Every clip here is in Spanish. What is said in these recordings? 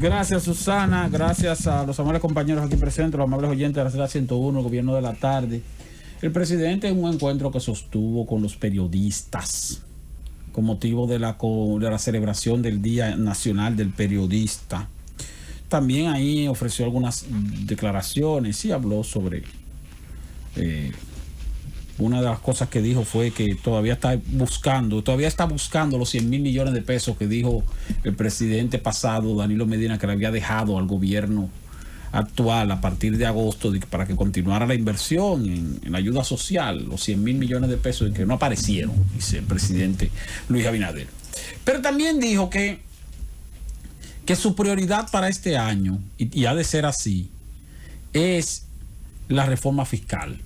Gracias, Susana. Gracias a los amables compañeros aquí presentes, los amables oyentes de la Ciudad 101, el gobierno de la tarde. El presidente en un encuentro que sostuvo con los periodistas con motivo de la celebración del Día Nacional del Periodista. También ahí ofreció algunas declaraciones y habló sobre... una de las cosas que dijo fue que todavía está buscando los 100,000 millones de pesos que dijo el presidente pasado, Danilo Medina, que le había dejado al gobierno actual a partir de agosto para que continuara la inversión en la ayuda social, los 100,000 millones de pesos que no aparecieron, dice el presidente Luis Abinader. Pero también dijo que su prioridad para este año, y ha de ser así, es la reforma fiscal.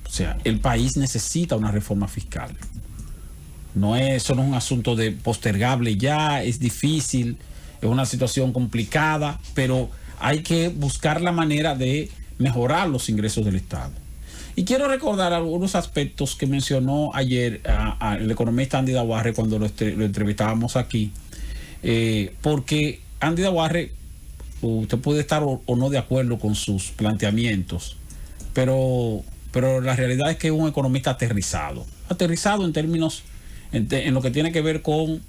O sea, el país necesita una reforma fiscal. Eso no es un asunto de postergable ya, es difícil, es una situación complicada, pero hay que buscar la manera de mejorar los ingresos del Estado. Y quiero recordar algunos aspectos que mencionó ayer el economista Andy Daguarre cuando lo entrevistábamos aquí, porque Andy Daguarre, usted puede estar o no de acuerdo con sus planteamientos, pero la realidad es que es un economista aterrizado en términos, en lo que tiene que ver con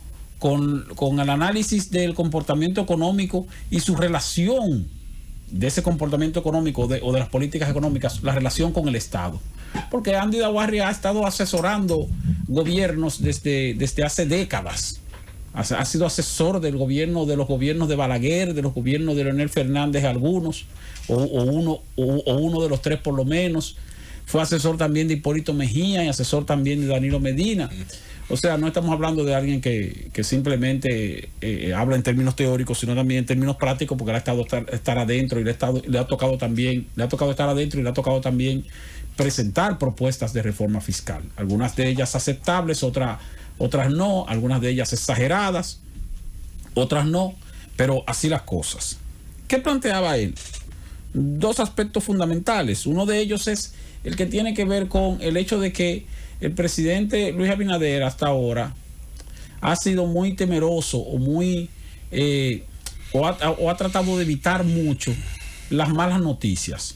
el análisis del comportamiento económico y su relación de ese comportamiento económico o de las políticas económicas, la relación con el Estado. Porque Andy Daguarre ha estado asesorando gobiernos desde hace décadas. Ha sido asesor de los gobiernos de Balaguer, de los gobiernos de Leonel Fernández, algunos, o uno de los tres por lo menos. Fue asesor también de Hipólito Mejía y asesor también de Danilo Medina. O sea, no estamos hablando de alguien que simplemente habla en términos teóricos, sino también en términos prácticos, porque le ha estado estar adentro y le ha tocado estar adentro y le ha tocado también presentar propuestas de reforma fiscal. Algunas de ellas aceptables, otras no, algunas de ellas exageradas, otras no, pero así las cosas. ¿Qué planteaba él? Dos aspectos fundamentales. Uno de ellos es el que tiene que ver con el hecho de que el presidente Luis Abinader hasta ahora ha sido muy temeroso o ha tratado de evitar mucho las malas noticias.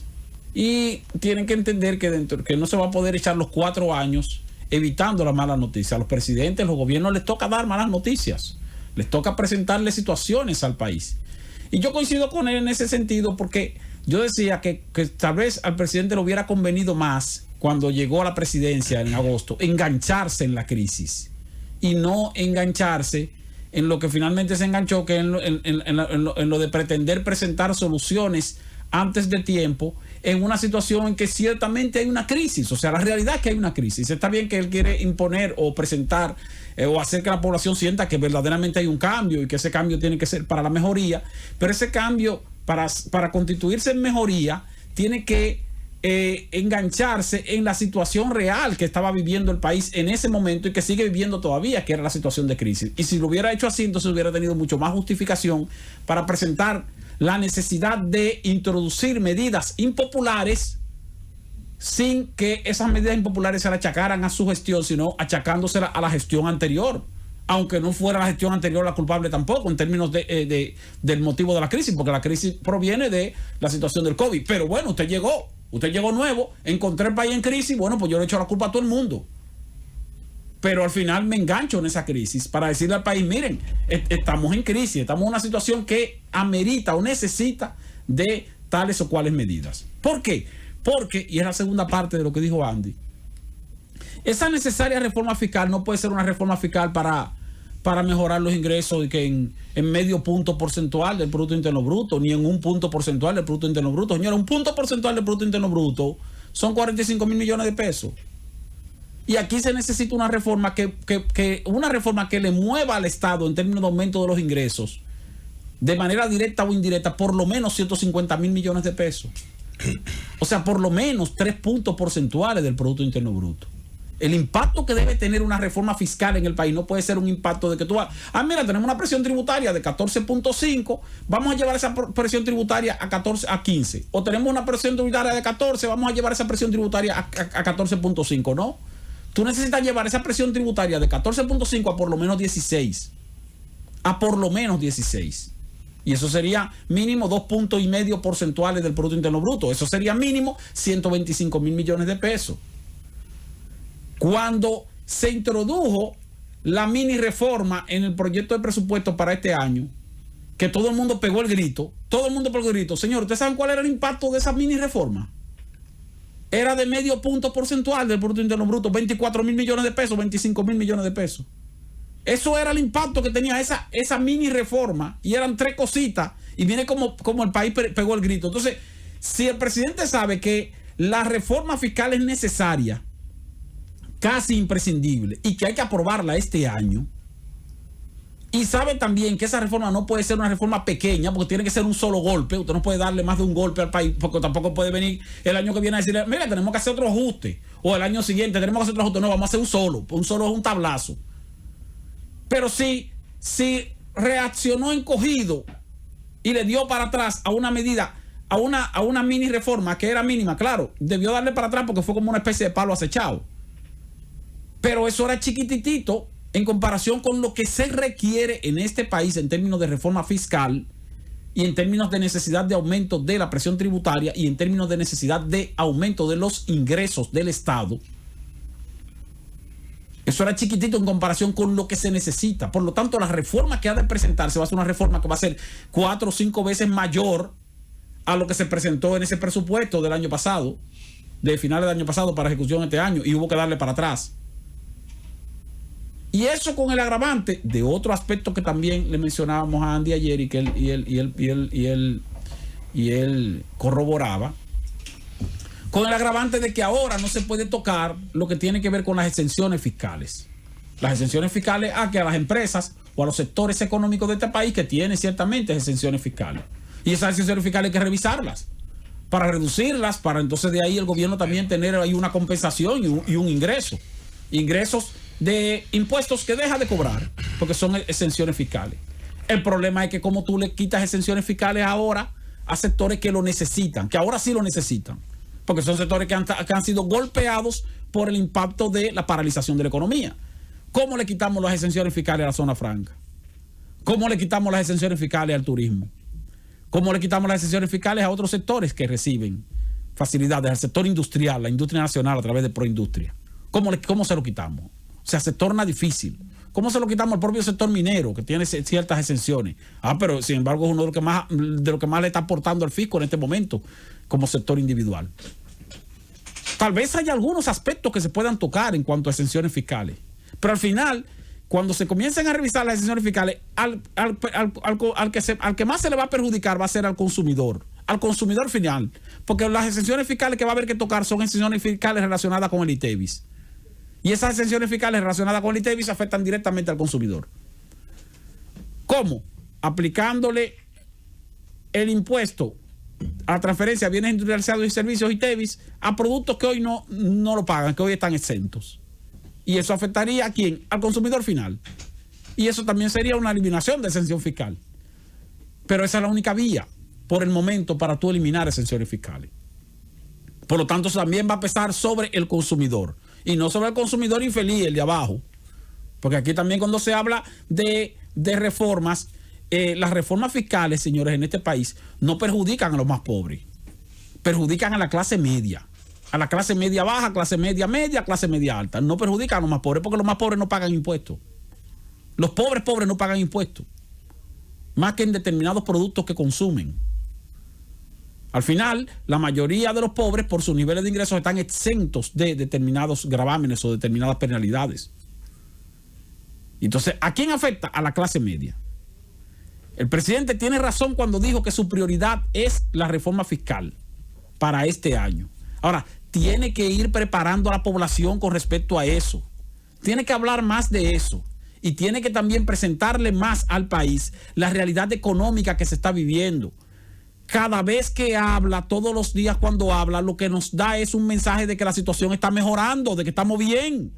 Y tienen que entender que no se va a poder echar los 4 años evitando las malas noticias. A los presidentes, a los gobiernos les toca dar malas noticias. Les toca presentarle situaciones al país. Y yo coincido con él en ese sentido porque yo decía que tal vez al presidente le hubiera convenido más cuando llegó a la presidencia en agosto engancharse en la crisis y no engancharse en lo que finalmente se enganchó, que en lo de pretender presentar soluciones antes de tiempo en una situación en que ciertamente hay una crisis. O sea, la realidad es que hay una crisis. Está bien que él quiere imponer o presentar o hacer que la población sienta que verdaderamente hay un cambio y que ese cambio tiene que ser para la mejoría, pero ese cambio para constituirse en mejoría tiene que engancharse en la situación real que estaba viviendo el país en ese momento y que sigue viviendo todavía, que era la situación de crisis. Y si lo hubiera hecho así, entonces hubiera tenido mucho más justificación para presentar la necesidad de introducir medidas impopulares sin que esas medidas impopulares se le achacaran a su gestión, sino achacándosela a la gestión anterior, aunque no fuera la gestión anterior la culpable tampoco en términos del motivo de la crisis, porque la crisis proviene de la situación del COVID. Pero bueno, usted llegó nuevo, encontré el país en crisis, bueno, pues yo le echo la culpa a todo el mundo. Pero al final me engancho en esa crisis para decirle al país, miren, estamos en crisis, estamos en una situación que amerita o necesita de tales o cuales medidas. ¿Por qué? Porque, y es la segunda parte de lo que dijo Andy, esa necesaria reforma fiscal no puede ser una reforma fiscal para mejorar los ingresos y que en medio punto porcentual del Producto Interno Bruto, ni en un punto porcentual del Producto Interno Bruto. Señora, un punto porcentual del Producto Interno Bruto son 45,000 millones de pesos. Y aquí se necesita una reforma que le mueva al Estado en términos de aumento de los ingresos, de manera directa o indirecta, por lo menos 150,000 millones de pesos. O sea, por lo menos 3 puntos porcentuales del Producto Interno Bruto. El impacto que debe tener una reforma fiscal en el país no puede ser un impacto de que tú vas, mira, tenemos una presión tributaria de 14.5, vamos a llevar esa presión tributaria a 15. O tenemos una presión tributaria de 14, vamos a llevar esa presión tributaria a 14.5, ¿no? Tú necesitas llevar esa presión tributaria de 14.5 a por lo menos 16. A por lo menos 16. Y eso sería mínimo 2,5 puntos porcentuales del Producto Interno Bruto. Eso sería mínimo 125,000 millones de pesos. Cuando se introdujo la mini reforma en el proyecto de presupuesto para este año, que todo el mundo pegó el grito, señor, ¿ustedes saben cuál era el impacto de esa mini reforma? Era de 0,5 punto porcentual del Producto Interno Bruto, 24,000 millones de pesos, 25,000 millones de pesos. Eso era el impacto que tenía esa mini reforma, y eran 3 cositas, y viene como el país pegó el grito. Entonces, si el presidente sabe que la reforma fiscal es necesaria, casi imprescindible, y que hay que aprobarla este año, y sabe también que esa reforma no puede ser una reforma pequeña, porque tiene que ser un solo golpe. Usted no puede darle más de un golpe al país, porque tampoco puede venir el año que viene a decirle, mira, tenemos que hacer otro ajuste, o el año siguiente tenemos que hacer otro ajuste. No, vamos a hacer un solo es un tablazo. Pero si reaccionó encogido y le dio para atrás a una medida, a una mini reforma que era mínima, claro, debió darle para atrás porque fue como una especie de palo acechado. Pero eso era chiquititito en comparación con lo que se requiere en este país en términos de reforma fiscal, y en términos de necesidad de aumento de la presión tributaria, y en términos de necesidad de aumento de los ingresos del Estado. Eso era chiquitito en comparación con lo que se necesita. Por lo tanto, la reforma que ha de presentarse va a ser una reforma que va a ser 4 o 5 veces mayor a lo que se presentó en ese presupuesto del año pasado, de finales del año pasado para ejecución este año, y hubo que darle para atrás. Y eso con el agravante de otro aspecto que también le mencionábamos a Andy ayer, y él corroboraba, con el agravante de que ahora no se puede tocar lo que tiene que ver con las exenciones fiscales. Las exenciones fiscales a las empresas o a los sectores económicos de este país que tienen ciertamente exenciones fiscales. Y esas exenciones fiscales hay que revisarlas para reducirlas, para entonces de ahí el gobierno también tener ahí una compensación y un ingreso. Ingresos de impuestos que deja de cobrar, porque son exenciones fiscales. El problema es que como tú le quitas exenciones fiscales ahora a sectores que lo necesitan, que ahora sí lo necesitan, porque son sectores que han sido golpeados por el impacto de la paralización de la economía. ¿Cómo le quitamos las exenciones fiscales a la zona franca? ¿Cómo le quitamos las exenciones fiscales al turismo? ¿Cómo le quitamos las exenciones fiscales a otros sectores que reciben facilidades? Al sector industrial, la industria nacional a través de Proindustria. ¿Cómo se lo quitamos? O sea, se torna difícil. ¿Cómo se lo quitamos al propio sector minero, que tiene ciertas exenciones? Pero sin embargo es uno de lo que más le está aportando al fisco en este momento como sector individual. Tal vez haya algunos aspectos que se puedan tocar en cuanto a exenciones fiscales, pero al final, cuando se comiencen a revisar las exenciones fiscales, al que más se le va a perjudicar va a ser al consumidor final, porque las exenciones fiscales que va a haber que tocar son exenciones fiscales relacionadas con el ITEVIS. Y esas exenciones fiscales relacionadas con el ITEVIS afectan directamente al consumidor. ¿Cómo? Aplicándole el impuesto a transferencia de bienes industrializados y servicios ITEVIS a productos que hoy no lo pagan, que hoy están exentos. Y eso afectaría ¿a quién? Al consumidor final. Y eso también sería una eliminación de exención fiscal. Pero esa es la única vía, por el momento, para tú eliminar exenciones fiscales. Por lo tanto, también va a pesar sobre el consumidor. Y no sobre el consumidor infeliz, el de abajo. Porque aquí también cuando se habla de reformas, las reformas fiscales, señores, en este país no perjudican a los más pobres. Perjudican a la clase media. A la clase media baja, clase media media, clase media alta. No perjudican a los más pobres porque los más pobres no pagan impuestos. Los pobres no pagan impuestos. Más que en determinados productos que consumen. Al final, la mayoría de los pobres, por sus niveles de ingresos, están exentos de determinados gravámenes o determinadas penalidades. Entonces, ¿a quién afecta? A la clase media. El presidente tiene razón cuando dijo que su prioridad es la reforma fiscal para este año. Ahora, tiene que ir preparando a la población con respecto a eso. Tiene que hablar más de eso. Y tiene que también presentarle más al país la realidad económica que se está viviendo. Cada vez que habla, todos los días cuando habla, lo que nos da es un mensaje de que la situación está mejorando, de que estamos bien.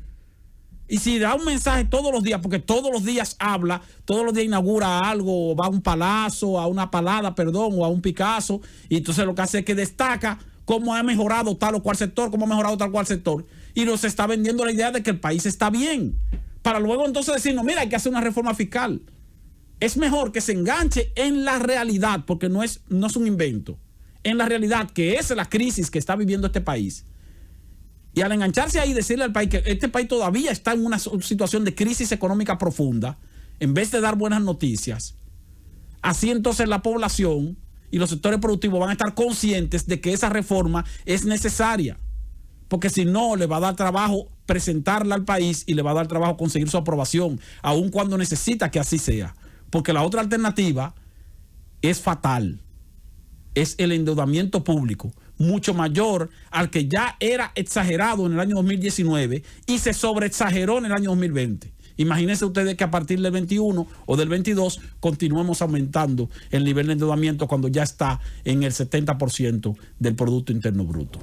Y si da un mensaje todos los días, porque todos los días habla, todos los días inaugura algo, va a un palazo, a una palada, o a un Picasso, y entonces lo que hace es que destaca cómo ha mejorado tal o cual sector, cómo ha mejorado tal o cual sector, y nos está vendiendo la idea de que el país está bien, para luego entonces decirnos, mira, hay que hacer una reforma fiscal. es mejor que se enganche en la realidad, porque no es un invento, en la realidad que es la crisis que está viviendo este país. Y al engancharse ahí, decirle al país que este país todavía está en una situación de crisis económica profunda, en vez de dar buenas noticias, así entonces la población y los sectores productivos van a estar conscientes de que esa reforma es necesaria. Porque si no, le va a dar trabajo presentarla al país y le va a dar trabajo conseguir su aprobación, aun cuando necesita que así sea. Porque la otra alternativa es fatal. Es el endeudamiento público, mucho mayor al que ya era exagerado en el año 2019 y se sobreexageró en el año 2020. Imagínense ustedes que a partir del 21 o del 22 continuemos aumentando el nivel de endeudamiento cuando ya está en el 70% del Producto Interno Bruto.